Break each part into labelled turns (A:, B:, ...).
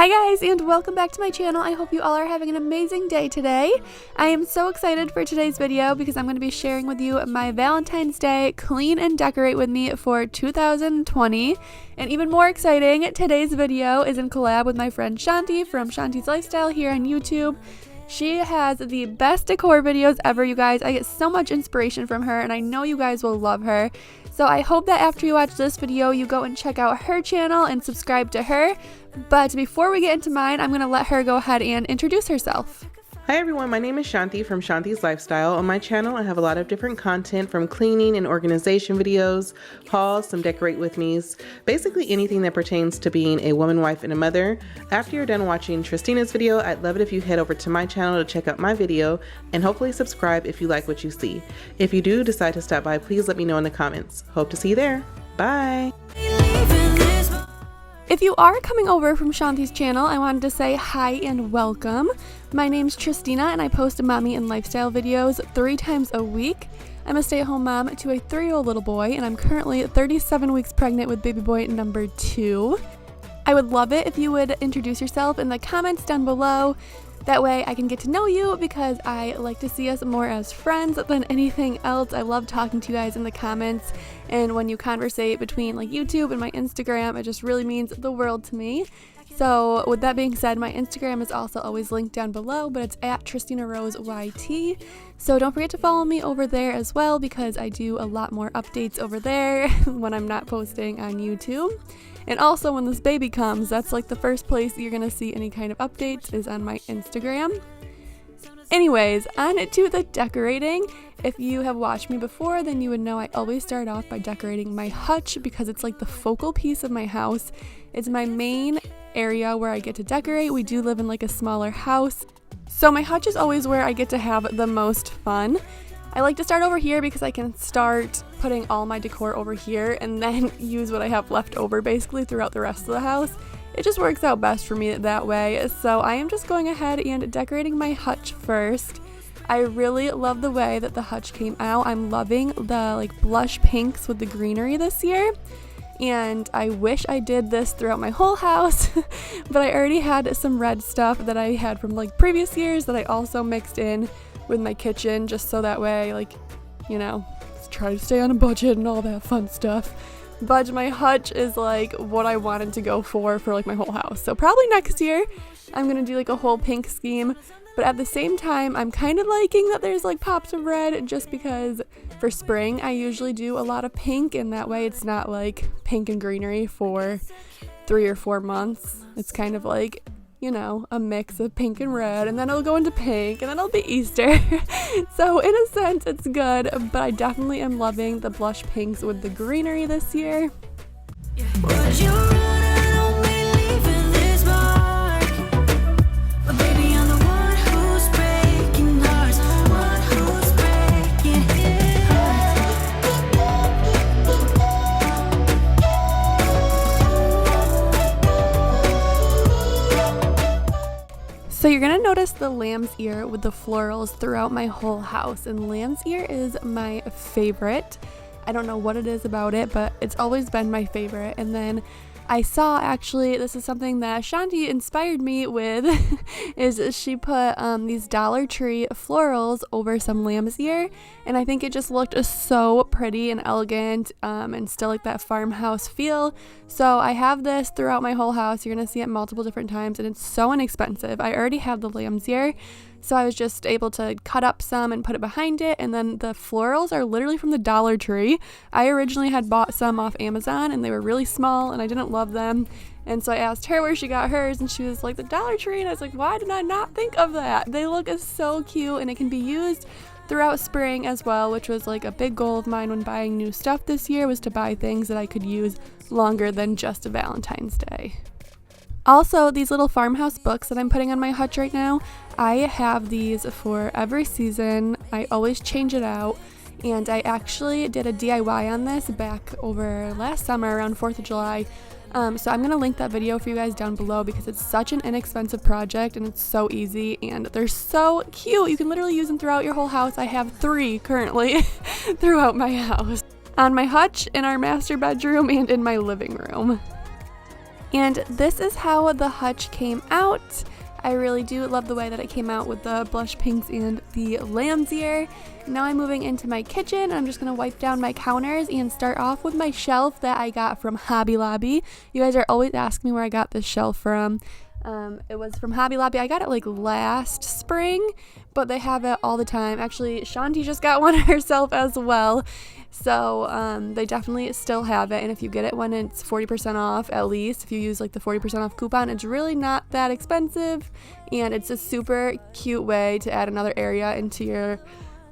A: Hi guys, and welcome back to my channel. I hope you all are having an amazing day today. I am so excited for today's video because I'm going to be sharing with you my Valentine's Day clean and decorate with me for 2020. And even more exciting, today's video is in collab with my friend Shanti from Shanti's Lifestyle here on YouTube. She has the best decor videos ever, you guys. I get so much inspiration from her and I know you guys will love her. So I hope that after you watch this video, you go and check out her channel and subscribe to her. But before we get into mine, I'm going to let her go ahead and introduce herself.
B: Hi everyone, my name is Shanti from Shanti's Lifestyle. On my channel, I have a lot of different content from cleaning and organization videos, hauls, some decorate with me's, basically anything that pertains to being a woman, wife, and a mother. After you're done watching Tristina's video, I'd love it if you head over to my channel to check out my video and hopefully subscribe if you like what you see. If you do decide to stop by, please let me know in the comments. Hope to see you there. Bye!
A: If you are coming over from Shanti's channel, I wanted to say hi and welcome. My name's Tristina and I post mommy and lifestyle videos 3 times a week. I'm a stay-at-home mom to a 3-year-old little boy and I'm currently 37 weeks pregnant with baby boy number 2. I would love it if you would introduce yourself in the comments down below. That way I can get to know you because I like to see us more as friends than anything else. I love talking to you guys in the comments, and when you conversate between like YouTube and my Instagram, it just really means the world to me. So with that being said, my Instagram is also always linked down below, but it's at TristinaRoseYT. So don't forget to follow me over there as well because I do a lot more updates over there when I'm not posting on YouTube. And also when this baby comes, that's like the first place you're gonna see any kind of updates is on my Instagram. Anyways, on to the decorating. If you have watched me before, then you would know I always start off by decorating my hutch because it's like the focal piece of my house. It's my main area where I get to decorate. We do live in like a smaller house, so my hutch is always where I get to have the most fun. I like to start over here because I can start putting all my decor over here and then use what I have left over basically throughout the rest of the house. It just works out best for me that way. So I am just going ahead and decorating my hutch first. I really love the way that the hutch came out. I'm loving the like blush pinks with the greenery this year. And I wish I did this throughout my whole house, but I already had some red stuff that I had from like previous years that I also mixed in with my kitchen just so that way, like, you know, try to stay on a budget and all that fun stuff. But my hutch is like what I wanted to go for like my whole house. So probably next year I'm gonna do like a whole pink scheme, but at the same time I'm kind of liking that there's like pops of red just because for spring I usually do a lot of pink and that way it's not like pink and greenery for 3 or 4 months. It's kind of like, you know, a mix of pink and red, and then it'll go into pink, and then it'll be Easter. So in a sense, it's good, but I definitely am loving the blush pinks with the greenery this year. Would you So you're gonna notice the lamb's ear with the florals throughout my whole house, and lamb's ear is my favorite. I don't know what it is about it, but it's always been my favorite. And then I saw, actually, this is something that Shanti inspired me with, is she put these Dollar Tree florals over some lamb's ear, and I think it just looked so pretty and elegant and still like that farmhouse feel. So I have this throughout my whole house. You're gonna see it multiple different times, and it's so inexpensive. I already have the lamb's ear, so I was just able to cut up some and put it behind it, and then the florals are literally from the Dollar Tree. I originally had bought some off Amazon and they were really small and I didn't love them, and so I asked her where she got hers and she was like, the Dollar Tree, and I was like, why did I not think of that? They look so cute and it can be used throughout spring as well, which was like a big goal of mine when buying new stuff this year, was to buy things that I could use longer than just a Valentine's Day. Also, these little farmhouse books that I'm putting on my hutch right now, I have these for every season. I always change it out, and I actually did a DIY on this back over last summer around 4th of July. So I'm going to link that video for you guys down below because it's such an inexpensive project and it's so easy and they're so cute. You can literally use them throughout your whole house. I have 3 currently throughout my house. On my hutch, in our master bedroom, and in my living room. And this is how the hutch came out. I really do love the way that it came out with the blush pinks and the lamb's ear. Now I'm moving into my kitchen. I'm just going to wipe down my counters and start off with my shelf that I got from Hobby Lobby. You guys are always asking me where I got this shelf from. It was from Hobby Lobby. I got it like last spring, but they have it all the time. Actually, Shanti just got one herself as well. So they definitely still have it, and if you get it when it's 40% off, at least if you use like the 40% off coupon, it's really not that expensive, and it's a super cute way to add another area into your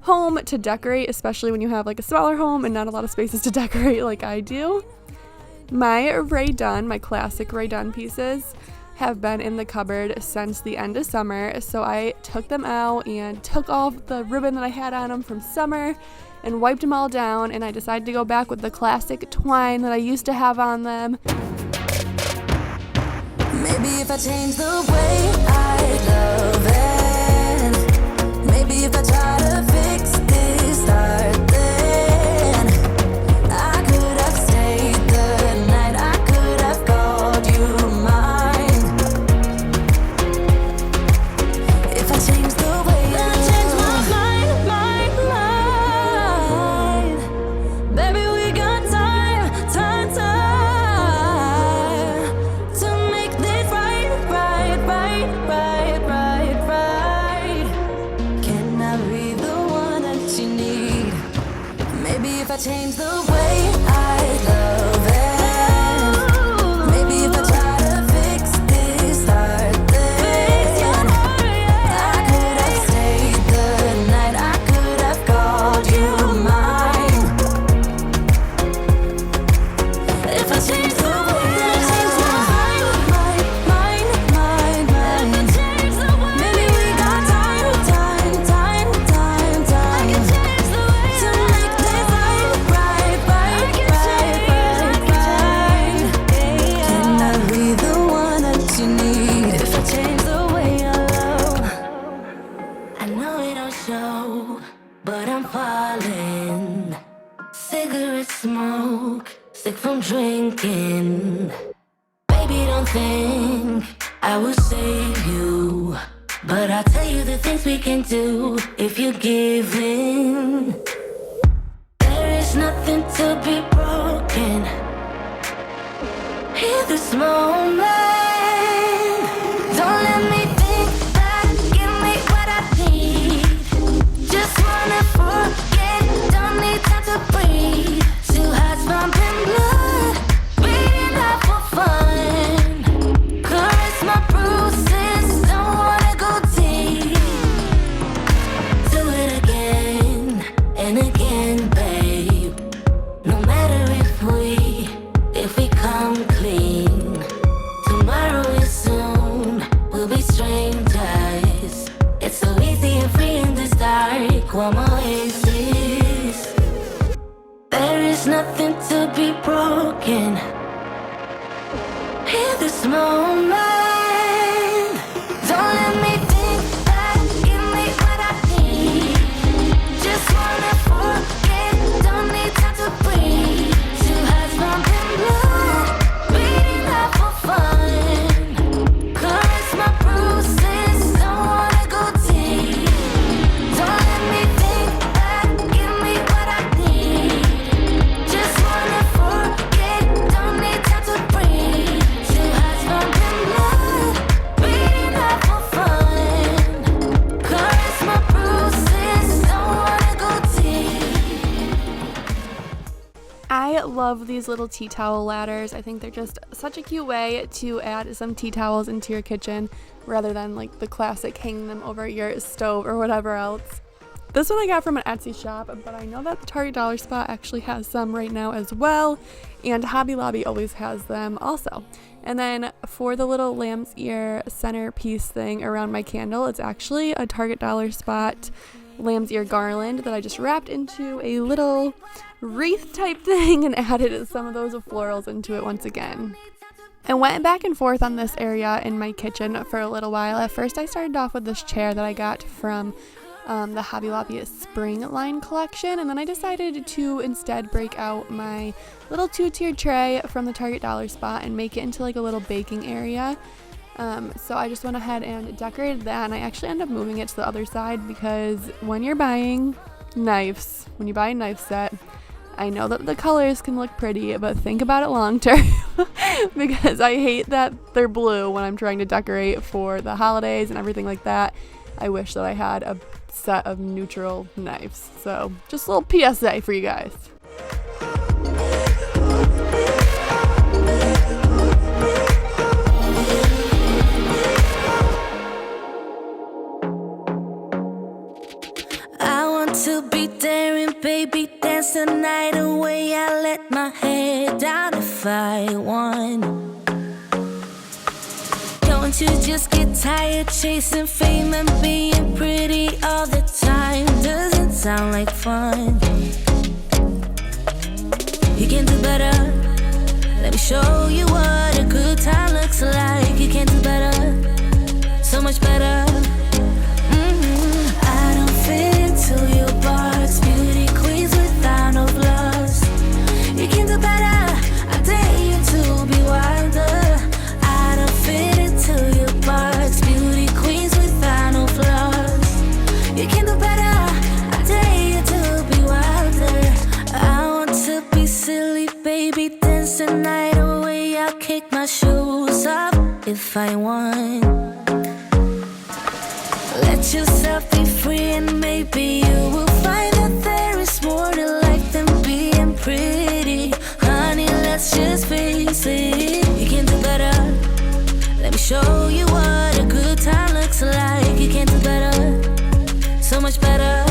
A: home to decorate, especially when you have like a smaller home and not a lot of spaces to decorate like I do. My my classic Rae Dunn pieces have been in the cupboard since the end of summer, so I took them out and took off the ribbon that I had on them from summer and wiped them all down, and I decided to go back with the classic twine that I used to have on them.
C: Maybe if I change the way I love it, maybe if I try to fix this start then, I could have stayed the night, I could have called you mine. If I change the way I change my mind, baby, we got time to make this right. Can I be the one that you need? Maybe if I change the way I love it, maybe if I try to fix this start then, I could have stayed the night, I could have called you mine. If I change the way I change my mind, maybe we got time to make this right. Can I be the one that you need? If I change the way I love, I know it don't show, but I'm falling. Cigarette smoke, sick from drinking. Baby, don't think I will save you, but I'll tell you the things we can do if you give in. There is nothing to be broken in this moment. Don't let me think back, give me what I need. Just wanna forget, don't need time to breathe. Two hearts pumping blood, beating up for fun. Caress my bruises, don't wanna go deep. Do it again and again, babe. No matter if we come clean, tomorrow is soon, we'll be strangers. It's so easy and free in this dark, one more oasis. There is nothing to be broken in this moment. Don't let me think back, give me what I need. Just wanna forget, don't need time to breathe. Two hearts pumping blood, beating up for fun. Caress my bruises, don't wanna go deep. Don't let me think back, give me what I need. Just wanna forget, don't need time to breathe. Two hearts pumping blood, beating up for fun. Caress my bruises, don't wanna go deep.
A: I love these little tea towel ladders. I think they're just such a cute way to add some tea towels into your kitchen rather than like the classic hanging them over your stove or whatever else. This one I got from an Etsy shop, but I know that the Target Dollar Spot actually has some right now as well, and Hobby Lobby always has them also. And then for the little lamb's ear centerpiece thing around my candle, it's actually a Target Dollar Spot lamb's ear garland that I just wrapped into a little wreath type thing and added some of those florals into it once again. I went back and forth on this area in my kitchen for a little while. At first I started off with this chair that I got from the Hobby Lobby spring line collection, and then I decided to instead break out my little 2-tiered tray from the Target dollar spot and make it into like a little baking area. So I just went ahead and decorated that, and I actually ended up moving it to the other side because when you're buying knives, when you buy a knife set, I know that the colors can look pretty, but think about it long term because I hate that they're blue when I'm trying to decorate for the holidays and everything like that. I wish that I had a set of neutral knives. So just a little PSA for you guys.
C: I want to be daring, baby, dance the night away. I let my hair down if I want. Don't you just get tired chasing fame and being pretty all the time? Doesn't sound like fun. You can do better. Let me show you what a good time looks like. You can do better, so much better. I don't fit into your box, beauty queens without no flaws. You can do better. I dare you to be wilder. I don't fit into your box, beauty queens without no flaws. You can do better. I dare you to be wilder. I want to be silly, baby, dance the night away. I'll kick my shoes off if I want. Let yourself be free, and maybe you will find that there is more to life than being pretty. Honey, let's just face it. You can do better. Let me show you what a good time looks like. You can do better, so much better.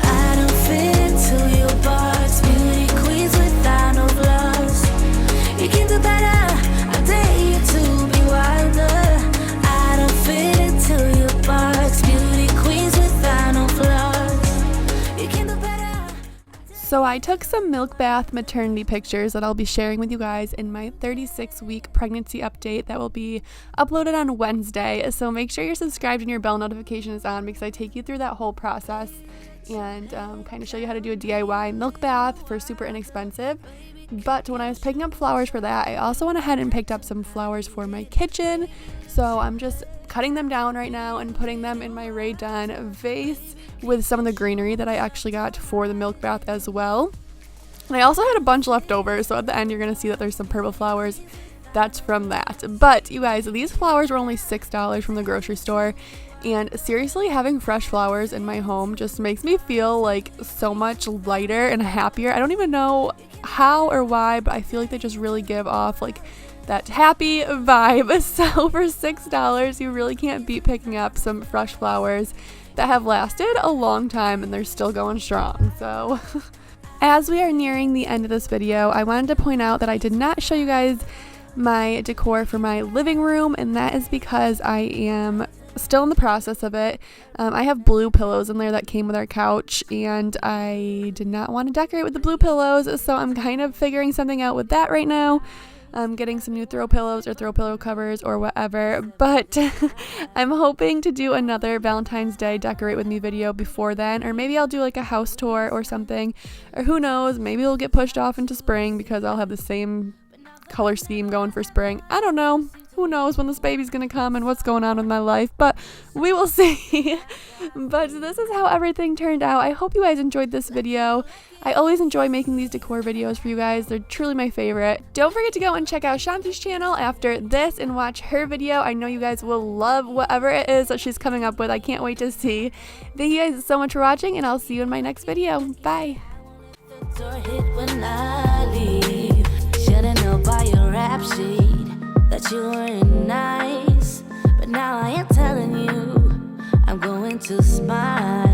C: I don't fit into your box, beauty queens without no flaws. You can do better. I dare you to be wilder. I don't fit into your box, beauty queens without no flaws. You can do better.
A: So I took some milk bath maternity pictures that I'll be sharing with you guys in my 36-week pregnancy update that will be uploaded on Wednesday. So make sure you're subscribed and your bell notification is on because I take you through that whole process and kind of show you how to do a DIY milk bath for super inexpensive. But when I was picking up flowers for that, I also went ahead and picked up some flowers for my kitchen. So I'm just cutting them down right now and putting them in my Rae Dunn vase with some of the greenery that I actually got for the milk bath as well. And I also had a bunch left over, so at the end you're going to see that there's some purple flowers. That's from that. But you guys, these flowers were only $6 from the grocery store. And seriously, having fresh flowers in my home just makes me feel like so much lighter and happier. I don't even know how or why, but I feel like they just really give off like that happy vibe. So for $6, you really can't beat picking up some fresh flowers that have lasted a long time and they're still going strong. So as we are nearing the end of this video, I wanted to point out that I did not show you guys my decor for my living room, and that is because I am still in the process of it. I have blue pillows in there that came with our couch, and I did not want to decorate with the blue pillows, so I'm kind of figuring something out with that right now. I'm getting some new throw pillows or throw pillow covers or whatever, but I'm hoping to do another Valentine's Day decorate with me video before then, or maybe I'll do like a house tour or something, or who knows, maybe it'll get pushed off into spring because I'll have the same color scheme going for spring. I don't know. Who knows when this baby's gonna come and what's going on with my life, but we will see. But this is how everything turned out. I hope you guys enjoyed this video. I always enjoy making these decor videos for you guys. They're truly my favorite. Don't forget to go and check out Shanti's channel after this and watch her video. I know you guys will love whatever it is that she's coming up with. I can't wait to see. Thank you guys so much for watching, and I'll see you in my next video. Bye.
C: Door hit when I leave. Should've known by your rap sheet that you weren't nice, but now I am telling you I'm going to smile.